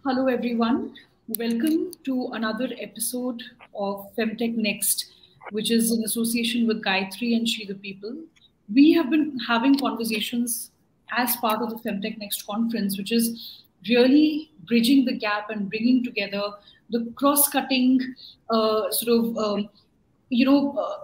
Hello, everyone. Welcome to another episode of Femtech Next, which is in association with Gytree and SheThePeople. We have been having conversations as part of the Femtech Next conference, which is really bridging the gap and bringing together the cross-cutting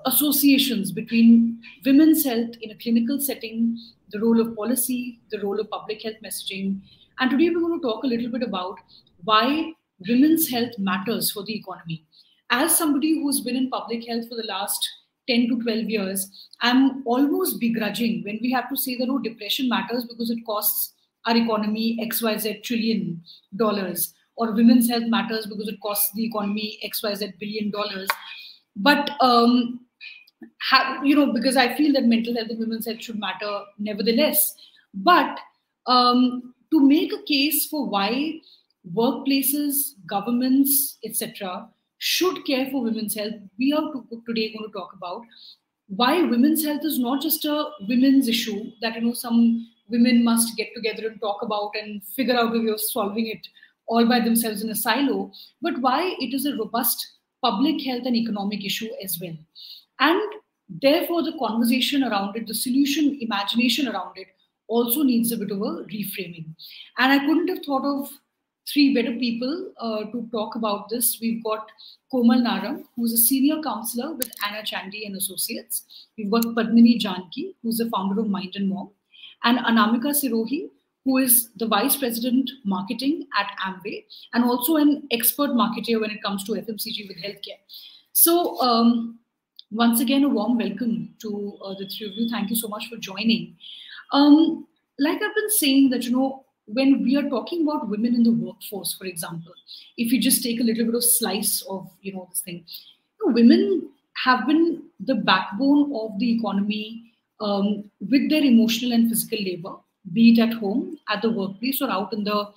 associations between women's health in a clinical setting, the role of policy, the role of public health messaging. And today we're going to talk a little bit about why women's health matters for the economy. As somebody who's been in public health for the last 10 to 12 years, I'm almost begrudging when we have to say that, oh, depression matters because it costs our economy XYZ trillion dollars, or women's health matters because it costs the economy XYZ billion dollars. But because I feel that mental health and women's health should matter nevertheless. But to make a case for why workplaces, governments, etc., should care for women's health, we are today going to talk about why women's health is not just a women's issue that some women must get together and talk about and figure out a way of solving it all by themselves in a silo, but why it is a robust public health and economic issue as well. And therefore, the conversation around it, the solution imagination around it, also needs a bit of a reframing. And I couldn't have thought of three better people to talk about this. We've got Komal Narang, who's a senior counselor with Chandy and Associates. We've got Padmini Janaki, who's the founder of Mind and Mom, and Anamika Sirohi, who is the Vice President Marketing at Amway and also an expert marketer when it comes to FMCG with healthcare. So once again, a warm welcome to the three of you. Thank you so much for joining. Like I've been saying that, when we are talking about women in the workforce, for example, if you just take a little bit of slice of, this thing, women have been the backbone of the economy with their emotional and physical labor, be it at home, at the workplace, or out in the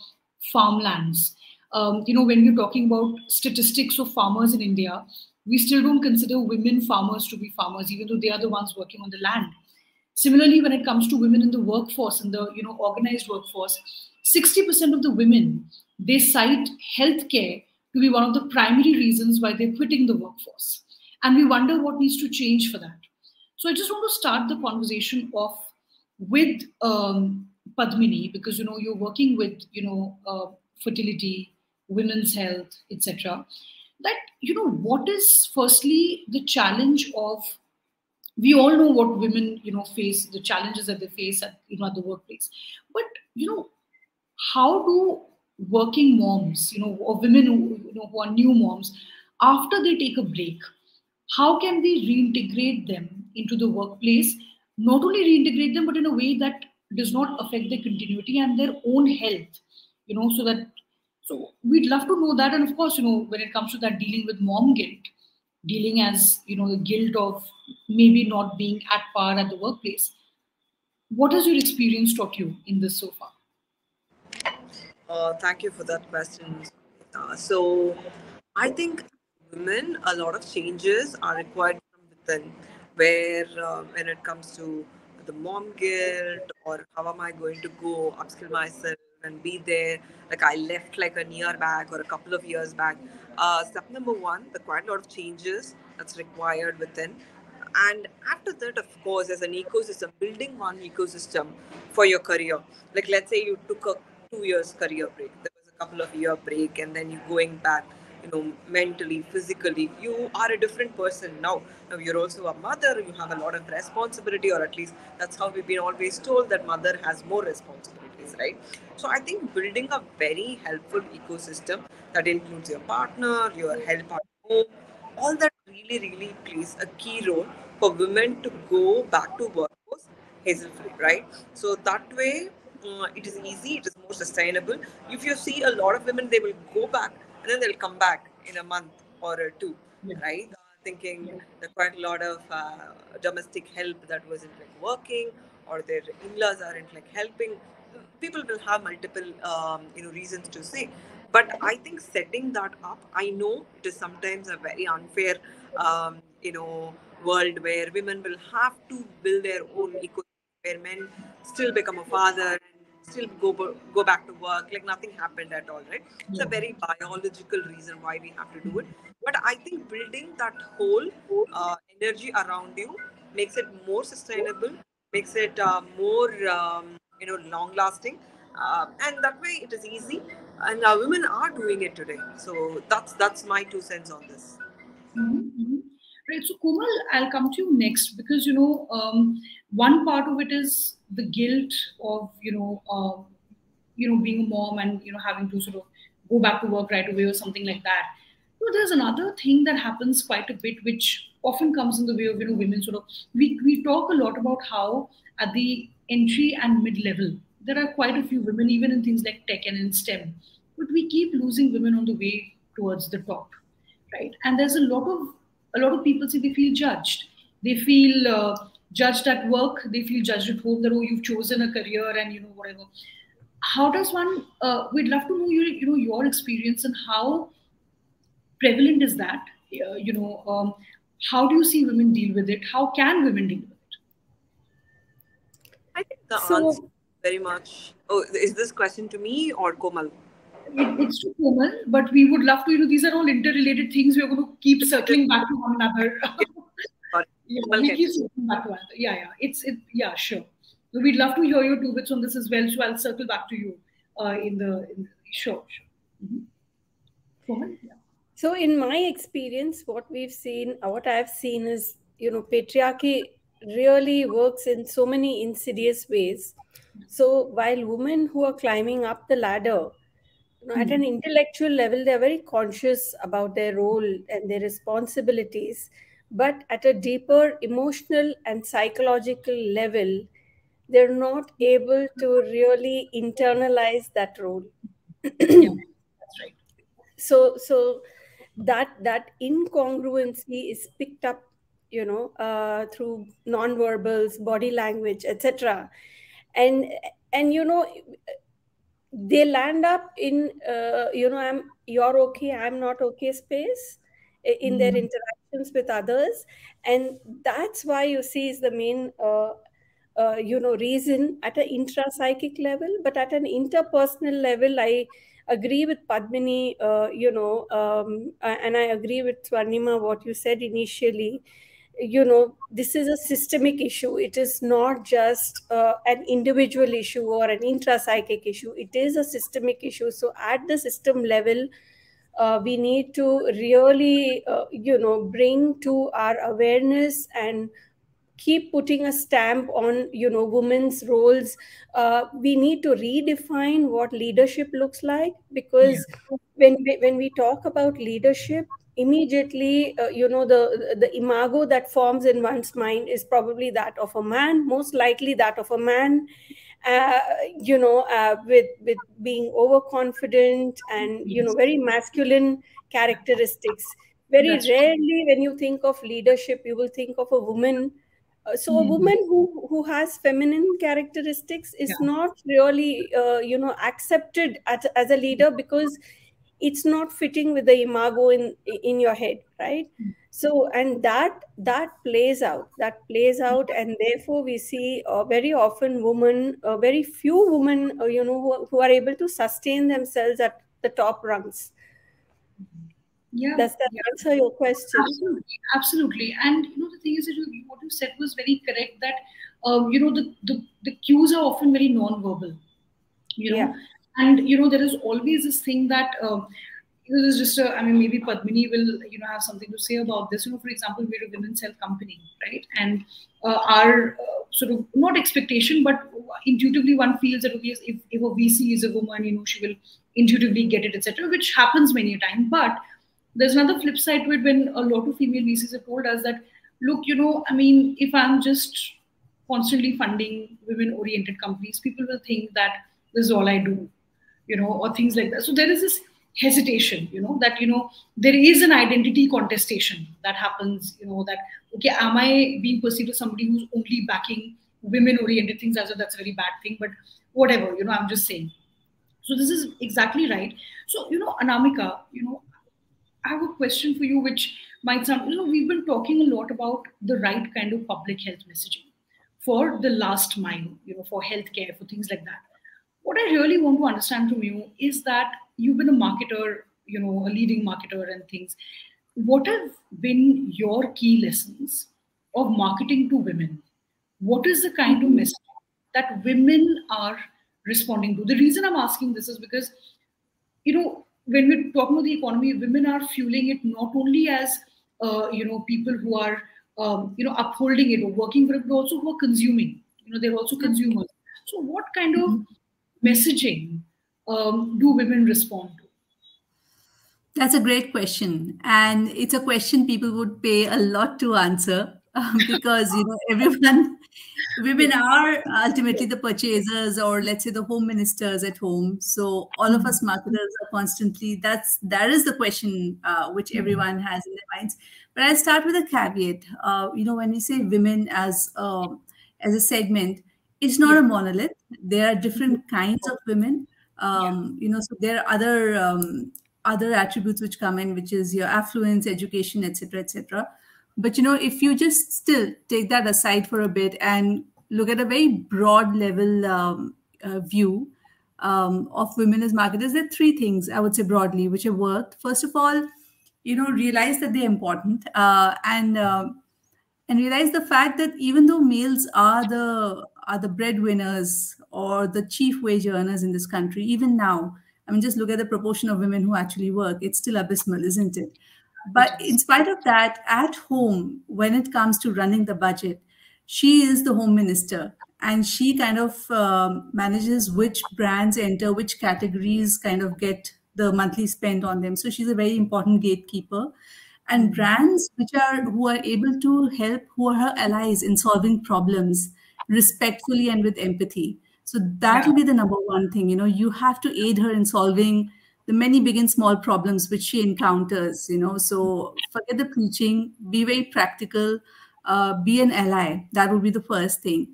farmlands. When we're talking about statistics of farmers in India, we still don't consider women farmers to be farmers, even though they are the ones working on the land. Similarly, when it comes to women in the workforce, in the organized workforce, 60% of the women, they cite healthcare to be one of the primary reasons why they're quitting the workforce. And we wonder what needs to change for that. So I just want to start the conversation off with Padmini, because you're working with fertility, women's health, etc. That what is firstly the challenge of, we all know what women face, the challenges that they face at at the workplace, but how do working moms, or women who are new moms, after they take a break, how can we reintegrate them into the workplace? Not only reintegrate them, but in a way that does not affect their continuity and their own health, so we'd love to know that. And of course, when it comes to that, dealing with mom guilt, dealing as, the guilt of maybe not being at par at the workplace. What has your experience taught you in this so far? Thank you for that question. So, I think women, a lot of changes are required from within, where when it comes to the mom guilt or how am I going to go upskill myself and be there, like I left like a year back or a couple of years back. Step number one, the quite a lot of changes that's required within. And after that, of course, as an ecosystem, building one ecosystem for your career. Like let's say you took a 2 years career break. There was a couple of year break, and then you going back, mentally, physically, you are a different person now. Now you're also a mother. You have a lot of responsibility, or at least that's how we've been always told that mother has more responsibilities, right? So I think building a very helpful ecosystem that includes your partner, your help at home, all that really, really plays a key role for women to go back to workforce hassle-free, right? So that way, it is easy, it is more sustainable. If you see a lot of women, they will go back and then they'll come back in a month or two, right? Thinking that quite a lot of domestic help that wasn't like working, or their in-laws aren't like helping. People will have multiple reasons to say, but I think setting that up, I know it is sometimes a very unfair world where women will have to build their own ecosystem, where men still become a father, still go back to work like nothing happened at all, right? It's a Yeah. very biological reason why we have to do it. But I think building that whole energy around you makes it more sustainable, makes it more long lasting, and that way it is easy. And women are doing it today. So that's my 2 cents on this. Right. So, Komal, I'll come to you next because one part of it is the guilt of being a mom and having to sort of go back to work right away or something like that. There's another thing that happens quite a bit, which often comes in the way of women. Sort of, we talk a lot about how at the entry and mid level there are quite a few women, even in things like tech and in STEM, but we keep losing women on the way towards the top, right? And there's a lot of people say they feel judged. They feel judged at work. They feel judged at home. That you've chosen a career and whatever. How does one? We'd love to know your experience and how prevalent is that. How do you see women deal with it? How can women deal with it? I think the So- answer very much. Oh, is this question to me or Komal? It's too common, but we would love to. These are all interrelated things. We're going to keep circling back to one another. Sorry. Yeah, Komal we can- keep circling back to one another. Yeah. Sure. So we'd love to hear your 2 bits on this as well. So I'll circle back to you sure. Mm-hmm. Komal? Yeah. So in my experience, what I've seen is, patriarchy really works in so many insidious ways. So while women who are climbing up the ladder, at an intellectual level, they're very conscious about their role and their responsibilities. But at a deeper emotional and psychological level, they're not able to really internalize that role. Yeah, that's right. So that incongruency is picked up, through nonverbals, body language, etc. and and they land up in you're okay, I'm not okay space in their interactions with others. And that's why you see is the main reason at an intra-psychic level. But at an interpersonal level, I agree with Padmini, and I agree with Swarnima, what you said initially. This is a systemic issue. It is not just an individual issue or an intra-psychic issue. It is a systemic issue. So at the system level, we need to really, bring to our awareness and keep putting a stamp on women's roles. We need to redefine what leadership looks like, because when we talk about leadership, immediately the imago that forms in one's mind is probably that of a man, most likely that of a man, with being overconfident and very masculine characteristics. Very That's true. rarely when you think of leadership, you will think of a woman. So a woman who has feminine characteristics is not really accepted as a leader, because it's not fitting with the imago in your head, right? So, and that plays out, and therefore we see very often very few women who are able to sustain themselves at the top rungs. Yeah. Does that answer your question? Absolutely. And the thing is that what you said was very correct. That the cues are often very non-verbal. Yeah. And there is always this thing that there's just maybe Padmini will have something to say about this. For example, we're a women's health company, right? And our sort of not expectation, but intuitively one feels that okay, if a VC is a woman, she will intuitively get it, etc., which happens many a time. But there's another flip side to it when a lot of female VCs have told us that, look, if I'm just constantly funding women-oriented companies, people will think that this is all I do, or things like that. So there is this hesitation, that, there is an identity contestation that happens, that, okay, am I being perceived as somebody who's only backing women-oriented things as if that's a very bad thing, but whatever, I'm just saying. So this is exactly right. So, Anamika, I have a question for you, which might sound, we've been talking a lot about the right kind of public health messaging for the last mile, for healthcare, for things like that. What I really want to understand from you is that you've been a marketer, a leading marketer and things. What have been your key lessons of marketing to women? What is the kind of message that women are responding to? The reason I'm asking this is because, when we're talking about the economy, women are fueling it not only as, people who are, upholding it or working for it, but also who are consuming. They're also consumers. So, what kind of messaging do women respond to? That's a great question. And it's a question people would pay a lot to answer because, everyone, women are ultimately the purchasers, or let's say the home ministers at home. So all of us marketers are constantly, that is the question which everyone has in their minds. But I'll start with a caveat. When we say women as a segment, it's not a monolith. There are different kinds of women. So there are other attributes which come in, which is your affluence, education, etc., etc. But if you just still take that aside for a bit and look at a very broad level view of women as marketers, there are three things I would say broadly which have worked. First of all, realize that they're important, and realize the fact that even though males are the breadwinners or the chief wage earners in this country, even now, I mean, just look at the proportion of women who actually work. It's still abysmal, isn't it? But in spite of that, at home, when it comes to running the budget, she is the home minister, and she kind of manages which brands enter, which categories kind of get the monthly spend on them. So she's a very important gatekeeper. And brands who are able to help, who are her allies in solving problems respectfully and with empathy. So that will be the number one thing. You have to aid her in solving the many big and small problems which she encounters. So forget the preaching, be very practical, be an ally. That would be the first thing.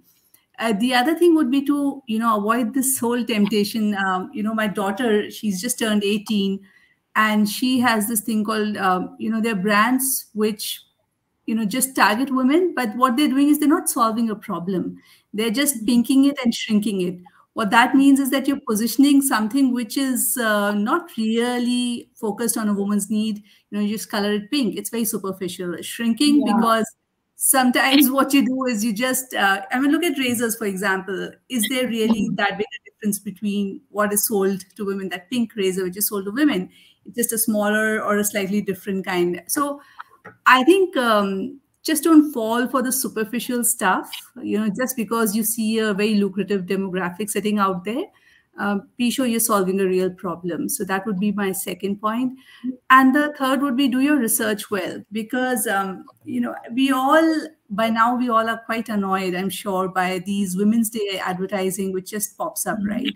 The other thing would be to, avoid this whole temptation. My daughter, she's just turned 18, and she has this thing called, there are brands which, just target women, but what they're doing is they're not solving a problem. They're just pinking it and shrinking it. What that means is that you're positioning something which is not really focused on a woman's need. You just color it pink. It's very superficial. Shrinking because sometimes what you do is you just, look at razors, for example. Is there really that big a difference between what is sold to women, that pink razor which is sold to women? It's just a smaller or a slightly different kind. So I think just don't fall for the superficial stuff, just because you see a very lucrative demographic sitting out there. Be sure you're solving a real problem. So that would be my second point. And the third would be do your research well, because, we all are quite annoyed, I'm sure, by these Women's Day advertising, which just pops up, right?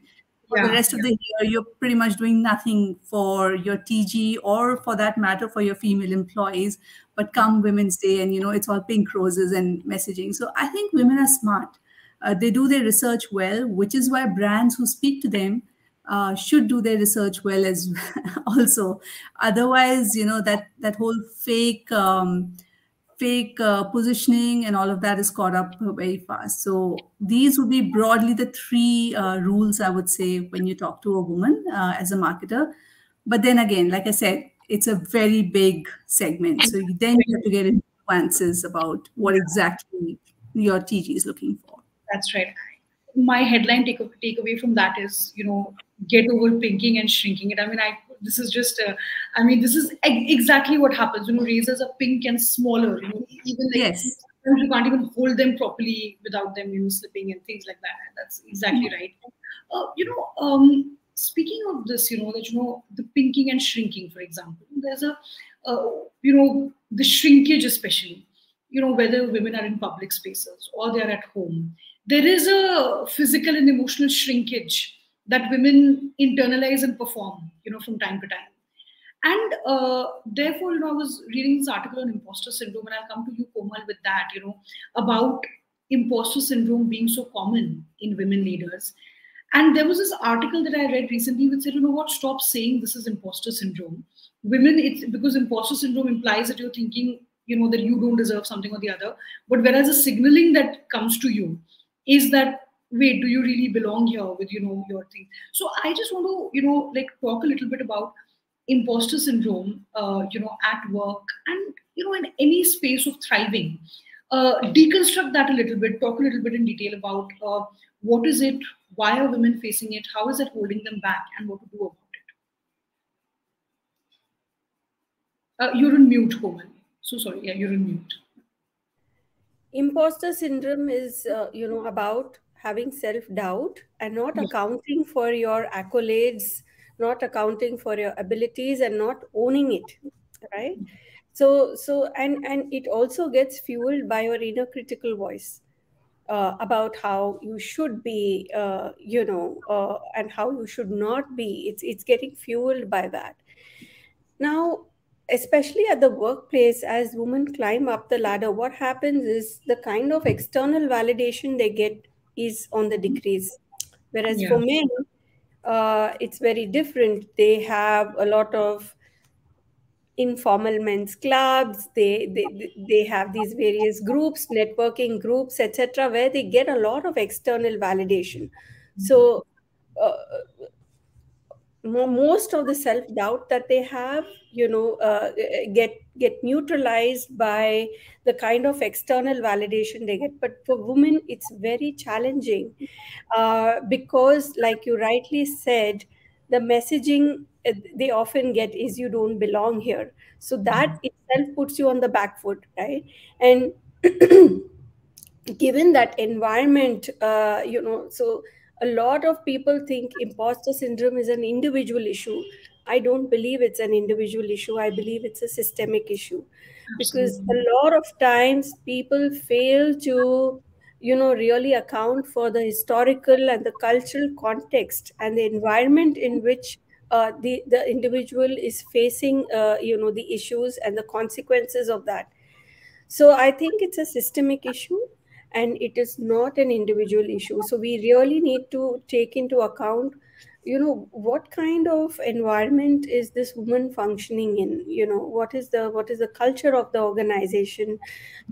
For the rest of the year, you're pretty much doing nothing for your TG or, for that matter, for your female employees. But come Women's Day and, it's all pink roses and messaging. So I think women are smart. They do their research well, which is why brands who speak to them should do their research well as also. Otherwise, that whole fake positioning and all of that is caught up very fast. So these would be broadly the three rules, I would say, when you talk to a woman as a marketer. But then again, like I said, it's a very big segment. So then you have to get into nuances about what exactly your TG is looking for. That's right. My headline takeaway from that is, get over pinking and shrinking it. This is exactly what happens. Razors are pink and smaller. Even you can't even hold them properly without them, slipping and things like that. That's exactly right. Speaking of this, the pinking and shrinking, for example, there's the shrinkage, especially, whether women are in public spaces or they're at home. There is a physical and emotional shrinkage that women internalize and perform, from time to time. And therefore, I was reading this article on imposter syndrome, and I'll come to you, Komal, with that, about imposter syndrome being so common in women leaders. And there was this article that I read recently which said, stop saying this is imposter syndrome. Women, it's because imposter syndrome implies that you're thinking, that you don't deserve something or the other. But whereas the signaling that comes to you is that wait, do you really belong here with, your thing? So I just want to, like talk a little bit about imposter syndrome, at work and, in any space of thriving. Deconstruct that a little bit, talk a little bit in detail about what is it, why are women facing it, how is it holding them back, and what to do about it. You're on mute, Komal. So sorry, yeah, you're on mute. Imposter syndrome is, about having self-doubt and not accounting for your accolades, not accounting for your abilities, and not owning it, right? And it also gets fueled by your inner critical voice, about how you should be, and how you should not be. It's getting fueled by that. Now, especially at the workplace, as women climb up the ladder, what happens is the kind of external validation they get is on the decrease. Whereas Yeah. for men, it's very different. They have a lot of informal men's clubs. They have these various groups, networking groups, etc., where they get a lot of external validation. So uh, most of the self doubt that they have, get neutralized by the kind of external validation they get. But for women, it's very challenging, because, like you rightly said, the messaging they often get is you don't belong here. So that itself puts you on the back foot, right? And given that environment, so a lot of people think imposter syndrome is an individual issue. I don't believe it's an individual issue. I believe it's a systemic issue, because a Absolutely. lot of times people fail to, really account for the historical and the cultural context and the environment in which the individual is facing, the issues and the consequences of that. So I think it's a systemic issue and it is not an individual issue. So we really need to take into account, what kind of environment is this woman functioning in? What is the culture of the organization?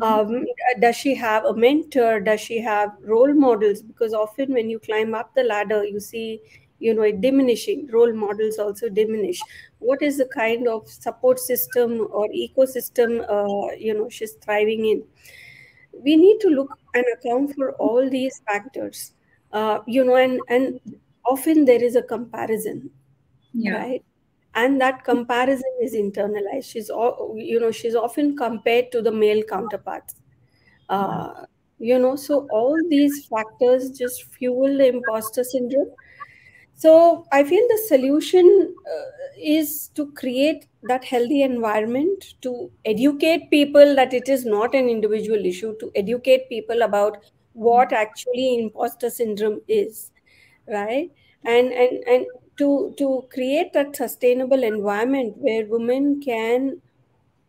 Does she have a mentor? Does she have role models? Because often when you climb up the ladder, you see, it diminishing. Role models also diminish. What is the kind of support system or ecosystem, she's thriving in? We need to look and account for all these factors, and often there is a comparison, Yeah. right? And that comparison is internalized. She's often compared to the male counterparts, so all these factors just fuel the imposter syndrome. So I feel the solution is to create that healthy environment, to educate people that it is not an individual issue, to educate people about what actually imposter syndrome is, right? And to create that sustainable environment where women can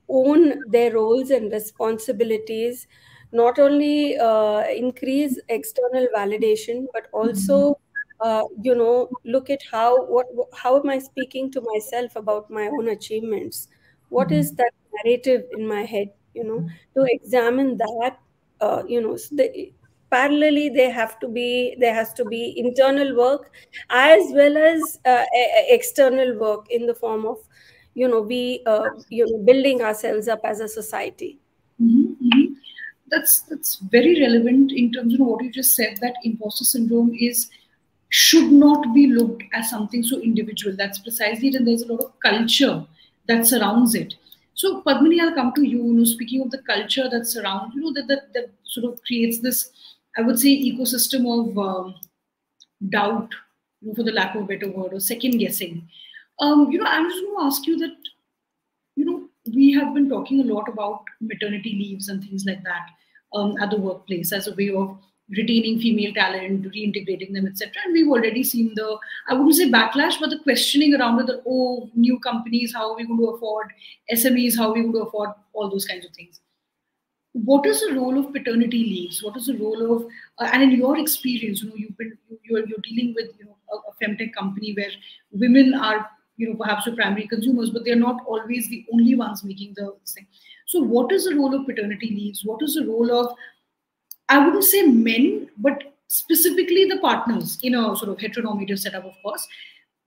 own their roles and responsibilities, not only increase external validation, but also, look at how am I speaking to myself about my own achievements? What is that narrative in my head? To examine that, so parallelly there has to be internal work as well as external work in the form of, we building ourselves up as a society. Mm-hmm. That's very relevant in terms of what you just said, that imposter syndrome should not be looked as something so individual. That's precisely it, and there's a lot of culture that surrounds it. So Padmini, I'll come to you. Speaking of the culture that surrounds, that sort of creates this, I would say, ecosystem of doubt, for the lack of a better word, or second guessing. I'm just going to ask you that, we have been talking a lot about maternity leaves and things like that, at the workplace as a way of retaining female talent, reintegrating them, etc. And we've already seen I wouldn't say backlash, but the questioning around it, that, oh, new companies, how are we going to afford SMEs, how are we going to afford all those kinds of things. What is the role of paternity leaves? What is the role of, and in your experience, you're dealing with, a femtech company where women are, perhaps the primary consumers, but they're not always the only ones making the thing. So what is the role of paternity leaves? What is the role of, I wouldn't say men, but specifically the partners in a sort of heteronormative setup, of course,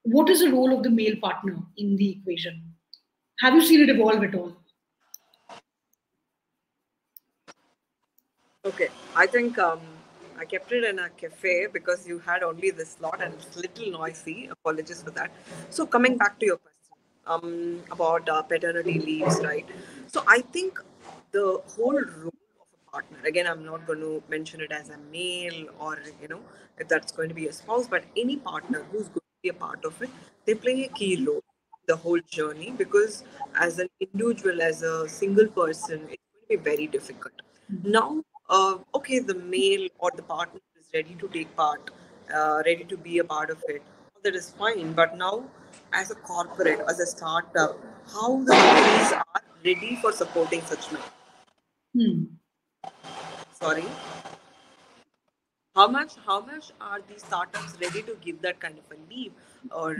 what is the role of the male partner in the equation? Have you seen it evolve at all? Okay, I think I kept it in a cafe because you had only this slot and it's a little noisy. Apologies for that. So coming back to your question about paternity leaves, right? So I think the whole role of a partner. Again, I'm not going to mention it as a male or if that's going to be a spouse, but any partner who's going to be a part of it, they play a key role the whole journey because as an individual, as a single person, it's going to be very difficult. Now, okay, the male or the partner is ready to take part, ready to be a part of it. That is fine. But now, as a corporate, as a startup, how the companies are ready for supporting such men? Sorry. How much are these startups ready to give that kind of a leave or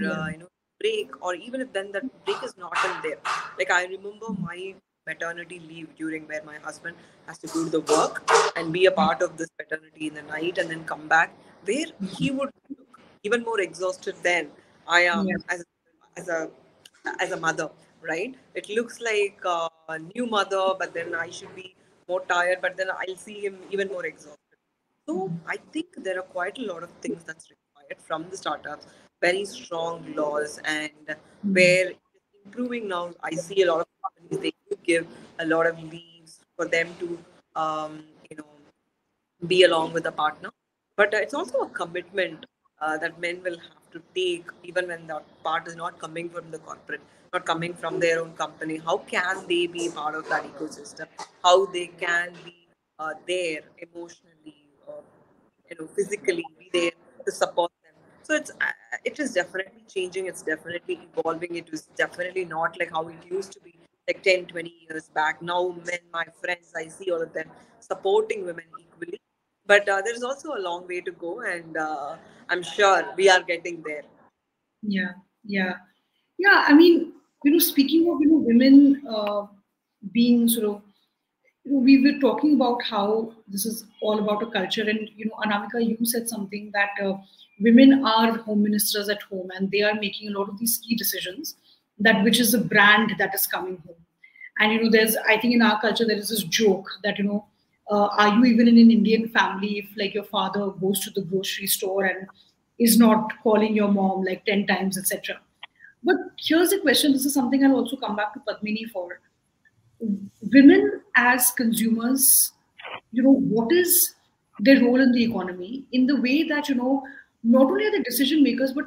break, or even if then that break is not in there? Like I remember my maternity leave during where my husband has to do the work and be a part of this paternity in the night and then come back, where he would look even more exhausted than I am as a mother, right? It looks like a new mother, but then I should be more tired, but then I'll see him even more exhausted. So I think there are quite a lot of things that's required from the startups, very strong laws, and where it's improving now. I see a lot of companies, they do give a lot of leaves for them to, you know, be along with a partner. But it's also a commitment that men will have to take, even when that part is not coming from the corporate, not coming from their own company. How can they be part of that ecosystem? How they can be there emotionally, physically, be there to support them. So it is definitely changing. It's definitely evolving. It was definitely not like how it used to be like 10, 20 years back. Now, men, my friends, I see all of them supporting women equally. But there's also a long way to go, and I'm sure we are getting there. Yeah, yeah, yeah. I mean, speaking of women being sort of, we were talking about how this is all about a culture, and Anamika, you said something that women are home ministers at home, and they are making a lot of these key decisions. That which is a brand that is coming home, and there's, I think, in our culture there is this joke that are you even in an Indian family if like your father goes to the grocery store and is not calling your mom like 10 times, etc. But here's the question. This is something I'll also come back to Padmini for. Women as consumers, what is their role in the economy in the way that, not only are they decision makers, but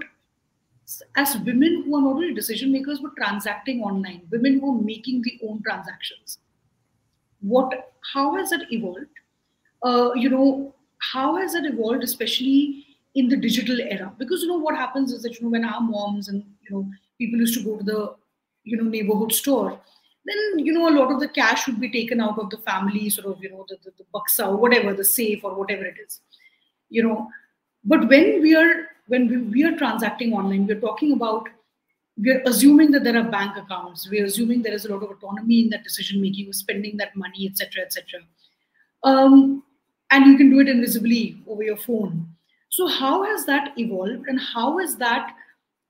as women who are not only decision makers, but transacting online, women who are making the own transactions. How has that evolved? How has that evolved, especially in the digital era? Because what happens is that when our moms and people used to go to the neighborhood store, then a lot of the cash would be taken out of the family sort of the baksa or whatever, the safe or whatever it is, you know. But when we are transacting online, we're talking about, we're assuming that there are bank accounts, we're assuming there is a lot of autonomy in that decision making, spending that money, etc., etc. And you can do it invisibly over your phone. So how has that evolved, and how is that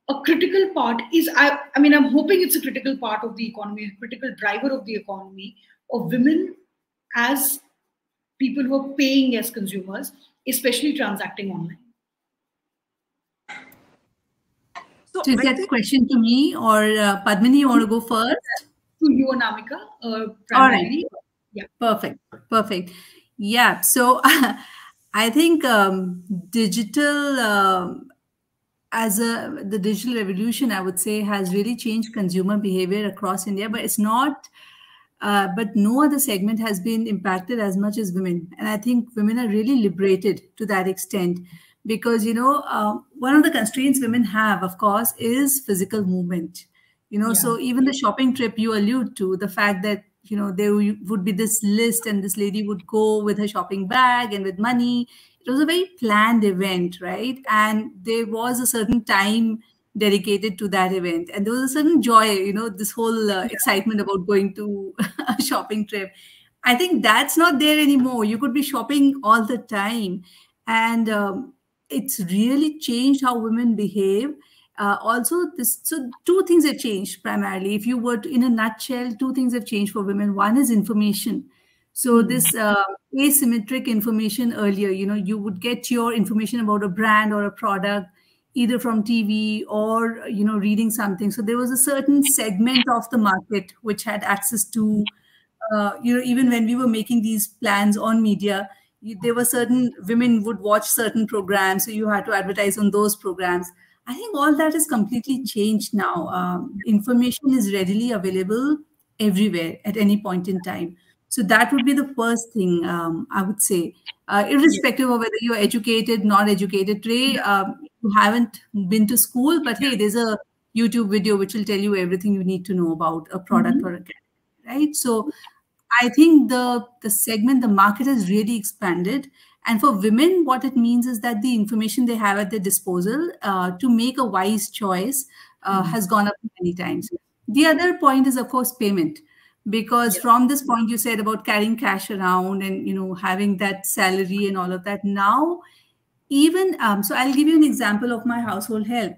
a critical part? I mean, I'm hoping it's a critical part of the economy, a critical driver of the economy, of women as people who are paying as consumers, especially transacting online. So is that question to me, or Padmini, you want to go first? To you, Anamika. All right. Yeah. Perfect. Yeah. So I think digital, the digital revolution, I would say, has really changed consumer behavior across India, but it's not. But no other segment has been impacted as much as women, and I think women are really liberated to that extent, because one of the constraints women have, of course, is physical movement. So even the shopping trip you allude to, the fact that there would be this list and this lady would go with her shopping bag and with money. It was a very planned event, right? And there was a certain time dedicated to that event, and there was a certain joy, this whole excitement about going to a shopping trip. I think that's not there anymore. You could be shopping all the time, And it's really changed how women behave. Also, so two things have changed primarily. If you were to, in a nutshell, two things have changed for women. One is information. So this asymmetric information earlier, you would get your information about a brand or a product either from TV or reading something. So there was a certain segment of the market which had access to even when we were making these plans on media, there were certain women would watch certain programs, so you had to advertise on those programs. I think all that is completely changed now. Information is readily available everywhere at any point in time. So that would be the first thing I would say, irrespective of whether you're educated, not educated. Today, you haven't been to school, but hey, there's a YouTube video which will tell you everything you need to know about a product or a category, right? So I think the segment, the market has really expanded. And for women, what it means is that the information they have at their disposal to make a wise choice has gone up many times. The other point is, of course, payment. Because from this point you said about carrying cash around and having that salary and all of that. Now, even so I'll give you an example of my household help.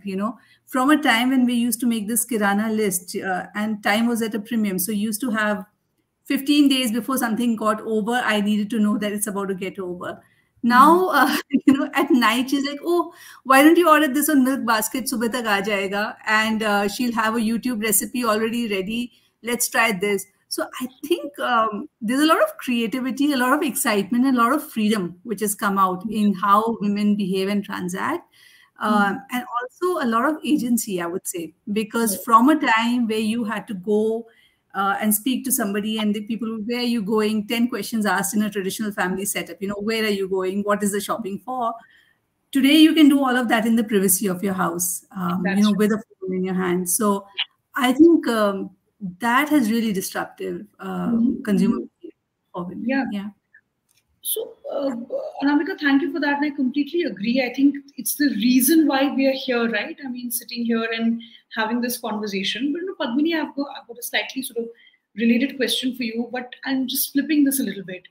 From a time when we used to make this kirana list, and time was at a premium, so you used to have 15 days before something got over, I needed to know that it's about to get over. Now, at night, she's like, oh, why don't you order this on Milk Basket? Subah tak aa jayega. And she'll have a YouTube recipe already ready. Let's try this. So I think there's a lot of creativity, a lot of excitement, and a lot of freedom which has come out in how women behave and transact. And also a lot of agency, I would say, because from a time where you had to go and speak to somebody and the people, where are you going? 10 questions asked in a traditional family setup. Where are you going? What is the shopping for? Today, you can do all of that in the privacy of your house, with a phone in your hand. So I think that has really disruptive consumer behavior for women. Yeah. So, Anamika, thank you for that. And I completely agree. I think it's the reason why we are here, right? I mean, sitting here and having this conversation. But, Padmini, I've got a slightly sort of related question for you, but I'm just flipping this a little bit.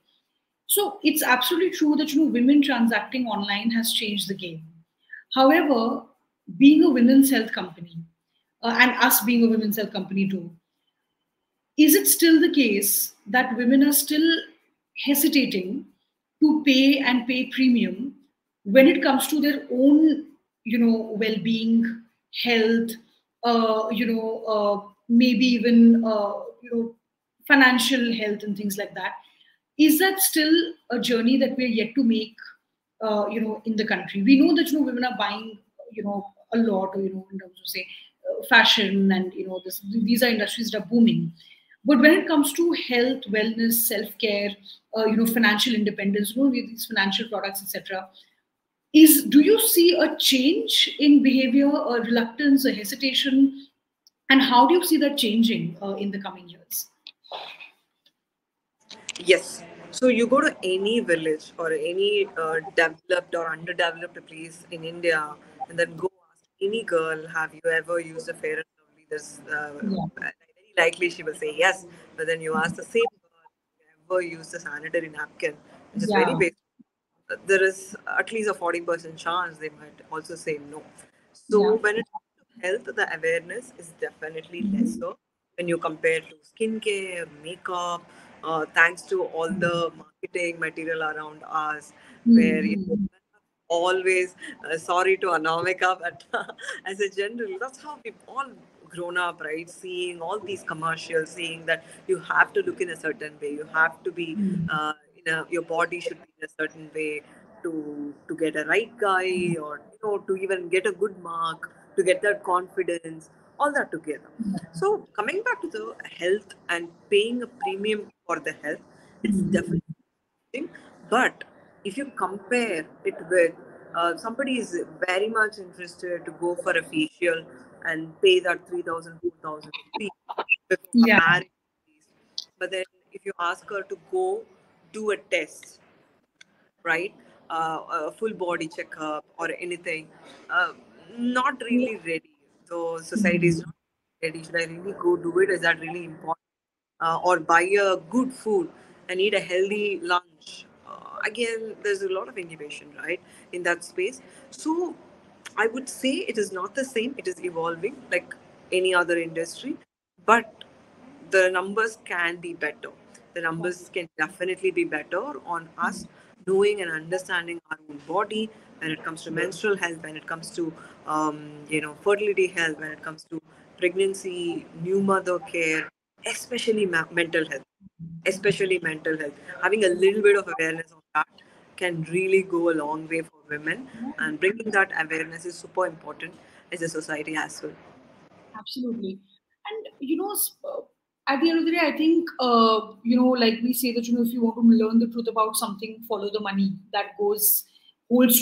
So, it's absolutely true that, women transacting online has changed the game. However, being a women's health company, and us being a women's health company too, is it still the case that women are still hesitating to pay premium when it comes to their own, well-being, health, maybe even, financial health and things like that? Is that still a journey that we're yet to make, in the country? We know that, women are buying, a lot, in terms of, say, fashion and, these are industries that are booming. But when it comes to health, wellness, self-care, financial independence, these financial products, etc., do you see a change in behavior, a reluctance, a hesitation, and how do you see that changing in the coming years? Yes. So you go to any village or any developed or underdeveloped place in India, and then go ask any girl, have you ever used a Fair and Lovely? Very likely she will say yes. But then you ask the same girl, have you ever used a sanitary napkin, which is very basic. There is at least a 40% chance they might also say no. So when it comes to health, the awareness is definitely lesser when you compare to skincare, makeup, thanks to all the marketing material around us, where always, sorry to Anamika, but as a general, that's how we've all grown up, right? Seeing all these commercials, seeing that you have to look in a certain way, you have to be, your body should be in a certain way to get a right guy, or to even get a good mark, to get that confidence, all that together. So coming back to the health and paying a premium for the health, it's definitely, but if you compare it with somebody is very much interested to go for a facial and pay that 3,000, 4,000 rupees before a marriage, but then if you ask her to go do a test, right, a full body checkup or anything, not really ready. So society is not ready. Should I really go do it? Is that really important? Or buy a good food and eat a healthy lunch? again, there's a lot of innovation, right, in that space. So I would say it is not the same. It is evolving like any other industry, but the numbers can be better. The numbers can definitely be better on us knowing and understanding our own body when it comes to menstrual health, when it comes to fertility health, when it comes to pregnancy, new mother care, especially mental health. Especially mental health. Having a little bit of awareness of that can really go a long way for women, and bringing that awareness is super important as a society as well. Absolutely. And, at the end of the day, I think, like we say that, if you want to learn the truth about something, follow the money. That holds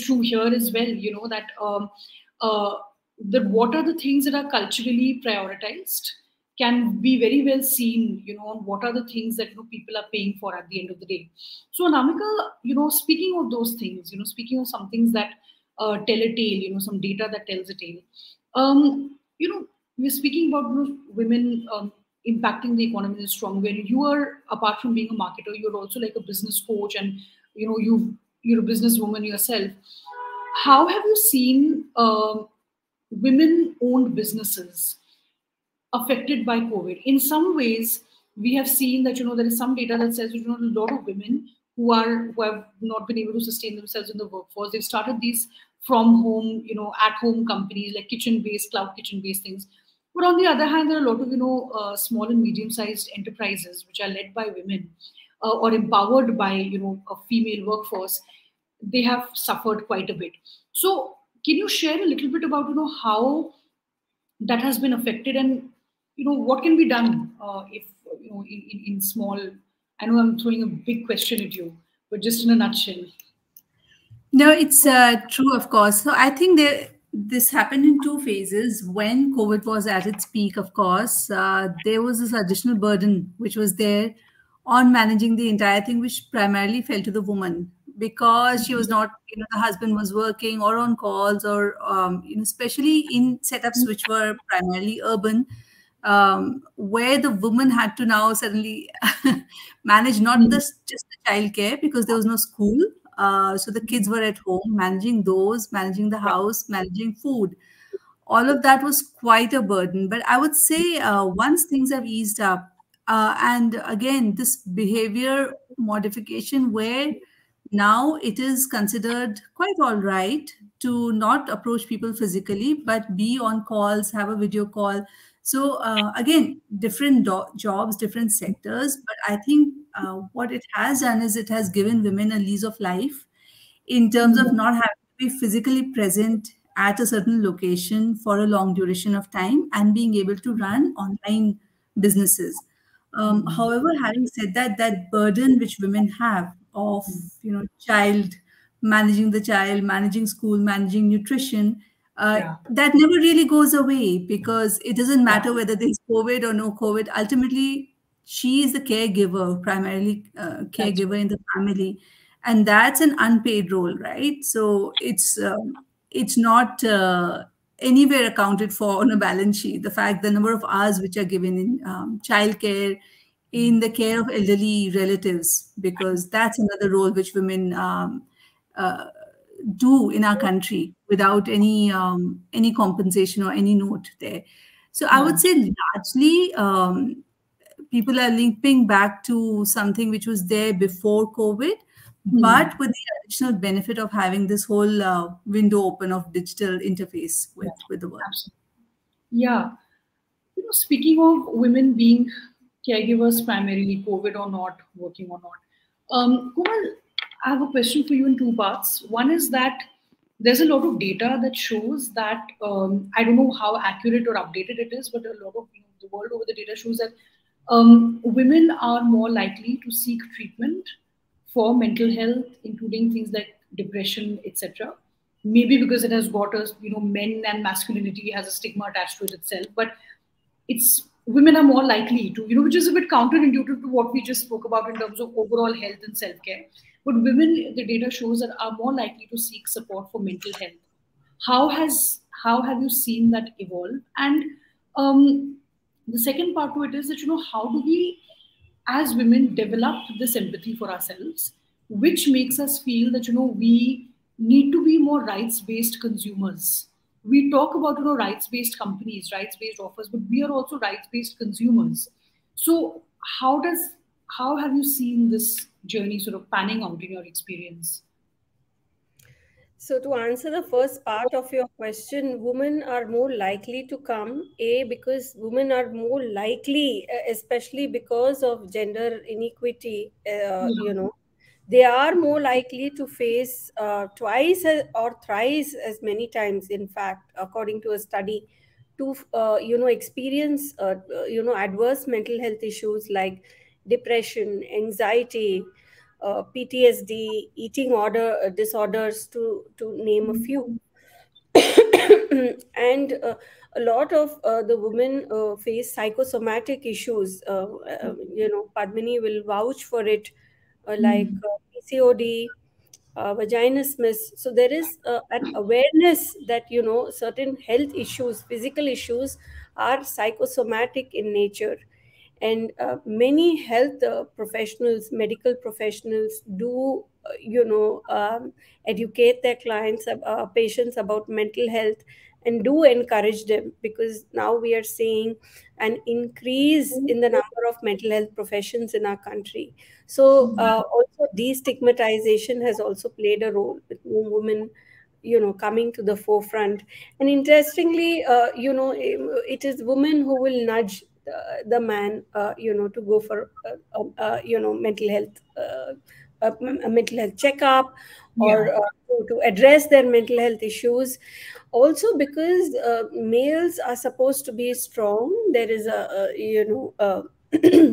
true here as well, that uh, what are the things that are culturally prioritized can be very well seen, on what are the things that, people are paying for at the end of the day. So, Anamika, speaking of those things, speaking of some things that tell a tale, some data that tells a tale, we're speaking about women impacting the economy in a strong way. And you are, apart from being a marketer, you're also like a business coach, and you're a businesswoman yourself. How have you seen women-owned businesses affected by COVID? In some ways, we have seen that there is some data that says a lot of women who have not been able to sustain themselves in the workforce. They've started these from home, at home companies like kitchen-based, cloud kitchen-based things. But on the other hand, there are a lot of small and medium-sized enterprises which are led by women or empowered by a female workforce. They have suffered quite a bit. So, can you share a little bit about how that has been affected, and what can be done if in small? I know I'm throwing a big question at you, but just in a nutshell. No, it's true, of course. So I think this happened in two phases. When COVID was at its peak, of course, there was this additional burden which was there on managing the entire thing, which primarily fell to the woman, because she was not, the husband was working or on calls, or especially in setups which were primarily urban, where the woman had to now suddenly manage not just the childcare, because there was no school. So the kids were at home, managing those, managing the house, managing food. All of that was quite a burden. But I would say once things have eased up, and again, this behavior modification where now it is considered quite all right to not approach people physically, but be on calls, have a video call. So again, different jobs, different sectors. But I think what it has done is it has given women a lease of life in terms of not having to be physically present at a certain location for a long duration of time, and being able to run online businesses. However, having said that, that burden which women have of managing the child, managing school, managing nutrition, that never really goes away, because it doesn't matter whether there's COVID or no COVID. Ultimately, she is the caregiver, primarily caregiver in the family, and that's an unpaid role, right? So it's not anywhere accounted for on a balance sheet. The fact, the number of hours which are given in childcare, in the care of elderly relatives, because that's another role which women do in our country without any compensation or any note there. So I would say largely people are linking back to something which was there before COVID, but with the additional benefit of having this whole window open of digital interface with the world. Absolutely. Yeah. Speaking of women being caregivers primarily, COVID or not, working or not, Komal, I have a question for you in two parts. One is that there's a lot of data that shows that, I don't know how accurate or updated it is, but a lot of the world over, the data shows that women are more likely to seek treatment for mental health, including things like depression, etc. Maybe because it has got us, men and masculinity has a stigma attached to it itself, but it's women are more likely to, which is a bit counterintuitive to what we just spoke about in terms of overall health and self-care. But women, the data shows that are more likely to seek support for mental health. How have you seen that evolve? And the second part to it is that, how do we, as women, develop this empathy for ourselves which makes us feel that, we need to be more rights-based consumers. We talk about, rights-based companies, rights-based offers, but we are also rights-based consumers. So how have you seen this journey sort of panning out in your experience? So to answer the first part of your question, women are more likely to come, because women are more likely, especially because of gender inequity, they are more likely to face twice or thrice as many times, in fact, according to a study, to experience adverse mental health issues like depression, anxiety, PTSD, eating order disorders, to name a few. And a lot of the women face psychosomatic issues. Padmini will vouch for it, like PCOD, vaginismus. So there is an awareness that certain health issues, physical issues, are psychosomatic in nature. And many health professionals, medical professionals, do educate their patients about mental health, and do encourage them, because now we are seeing an increase in the number of mental health professions in our country. So also destigmatization has also played a role, with women coming to the forefront. And interestingly, it is women who will nudge the man to go for mental health, a mental health checkup, or Yeah. to address their mental health issues. Also, because males are supposed to be strong, there is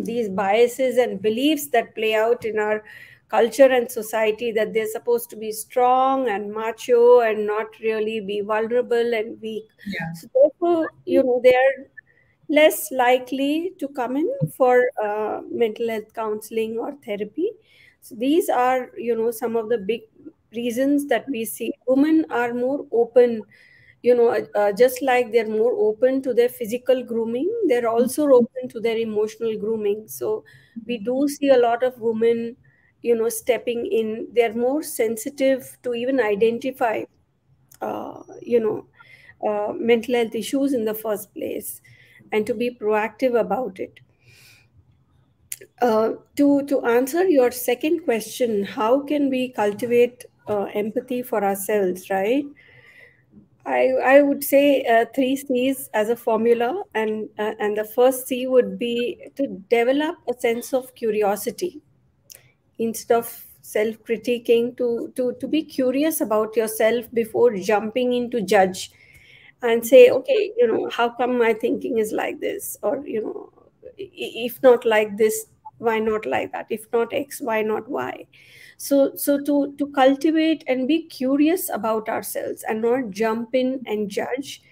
these biases and beliefs that play out in our culture and society, that they're supposed to be strong and macho and not really be vulnerable and weak. Yeah. So therefore, they are less likely to come in for mental health counseling or therapy. So these are, some of the big reasons that we see. Women are more open, just like they're more open to their physical grooming, they're also open to their emotional grooming. So we do see a lot of women, stepping in. They're more sensitive to even identify, mental health issues in the first place, and to be proactive about it. To answer your second question, how can we cultivate empathy for ourselves, right? I would say three C's as a formula, and the first C would be to develop a sense of curiosity instead of self-critiquing. To be curious about yourself before jumping in to judge and say, okay, how come my thinking is like this, or if not like this, why not like that? If not X, why not Y? So to cultivate and be curious about ourselves and not jump in and judge.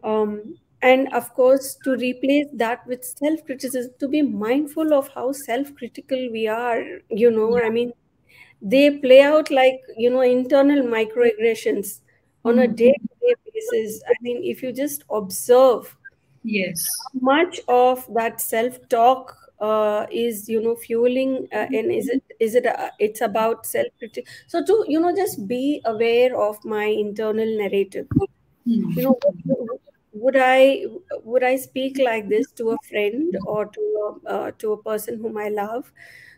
And of course, to replace that with self-criticism, to be mindful of how self-critical we are. I mean, they play out like internal microaggressions on a Mhm. day-to-day basis. I mean, if you just observe Yes. much of that self-talk is fueling, and is it it's about self-critic. So to just be aware of my internal narrative. Hmm. you know would i would I speak like this to a friend, or to a person whom I love?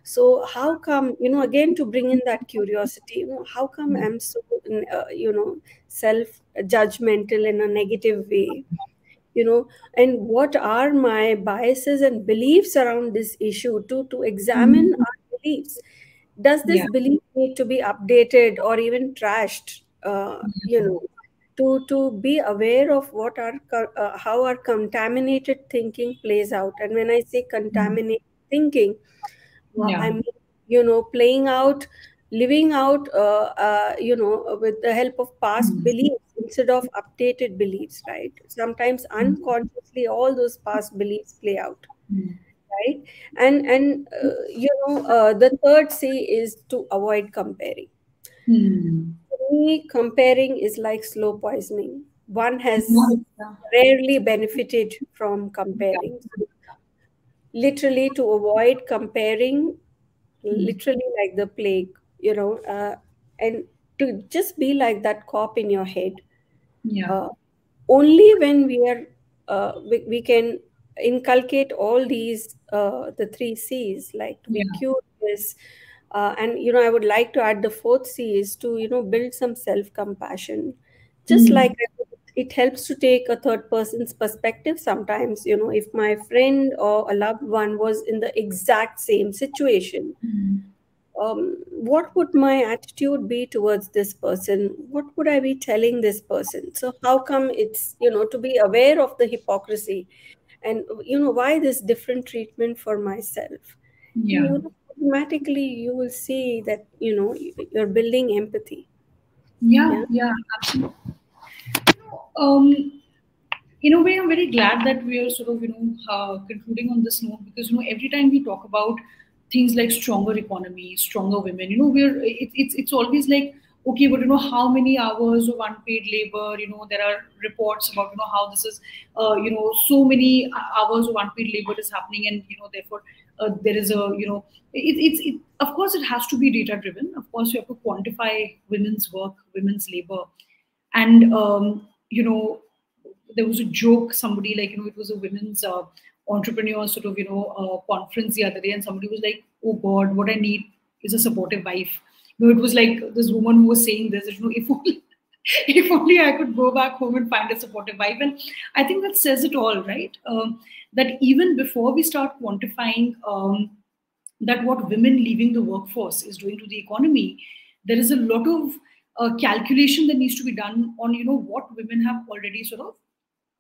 So how come, again, to bring in that curiosity, how come I'm so self judgmental in a negative way? And what are my biases and beliefs around this issue? To examine Mhm. our beliefs. Does this Yeah. belief need to be updated or even trashed? To be aware of how our contaminated thinking plays out. And when I say contaminated thinking, I Yeah. mean, playing out, living out, with the help of past Hmm. beliefs instead of updated beliefs, right? Sometimes unconsciously, all those past beliefs play out, Hmm. right? And the third C is to avoid comparing. Hmm. For me, comparing is like slow poisoning. One has Yeah. rarely benefited from comparing. Literally, to avoid comparing, Hmm. literally like the plague. and to just be like that cop in your head. Yeah. Only when we can inculcate all these, the 3 C's, like to be Yeah. curious, and I would like to add the 4th C is to build some self-compassion. Just like it helps to take a third person's perspective sometimes. If my friend or a loved one was in the exact same situation, what would my attitude be towards this person? What would I be telling this person? So how come it's, to be aware of the hypocrisy, and why this different treatment for myself? And Yeah. automatically you will see that you're building empathy. Yeah. Yeah. Absolutely. Um, in a way, I'm very glad that we are sort of, concluding on this note, because, every time we talk about things like stronger economy, stronger women, it's always like, okay, but, how many hours of unpaid labor, there are reports about, how this is, so many hours of unpaid labor is happening. And, therefore, there is a, of course, it has to be data driven. Of course, you have to quantify women's work, women's labor. And, there was a joke, somebody like, it was a women's entrepreneur sort of, conference the other day, and somebody was like, oh God, what I need is a supportive wife. It was like this woman who was saying this, if only, if only I could go back home and find a supportive wife. And I think that says it all, right? That even before we start quantifying that what women leaving the workforce is doing to the economy, there is a lot of calculation that needs to be done on, what women have already sort of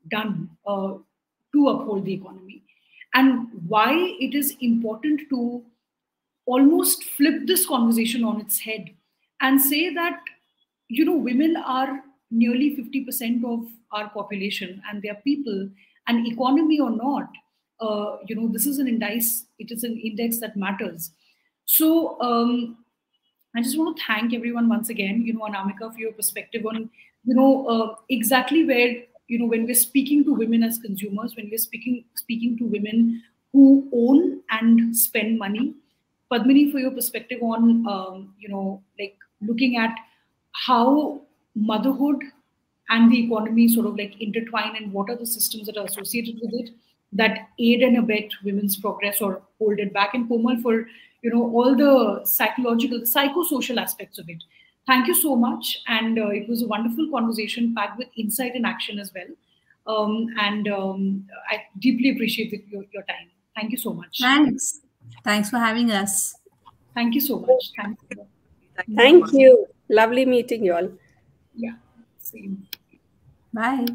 done to uphold the economy, and why it is important to almost flip this conversation on its head and say that, women are nearly 50% of our population, and they are people, and economy or not, this is an index, it is an index that matters. So I just want to thank everyone once again, Anamika, for your perspective on, exactly where, when we're speaking to women as consumers, when we're speaking to women who own and spend money. Padmini, for your perspective on, like looking at how motherhood and the economy sort of like intertwine, and what are the systems that are associated with it that aid and abet women's progress or hold it back. And Komal, for all the psychological, the psychosocial aspects of it. Thank you so much, and it was a wonderful conversation packed with insight and action as well. And I deeply appreciate your time. Thank you so much. Thanks for having us. Thank you so much. Thank you. Lovely meeting you all. Yeah. Same. Bye.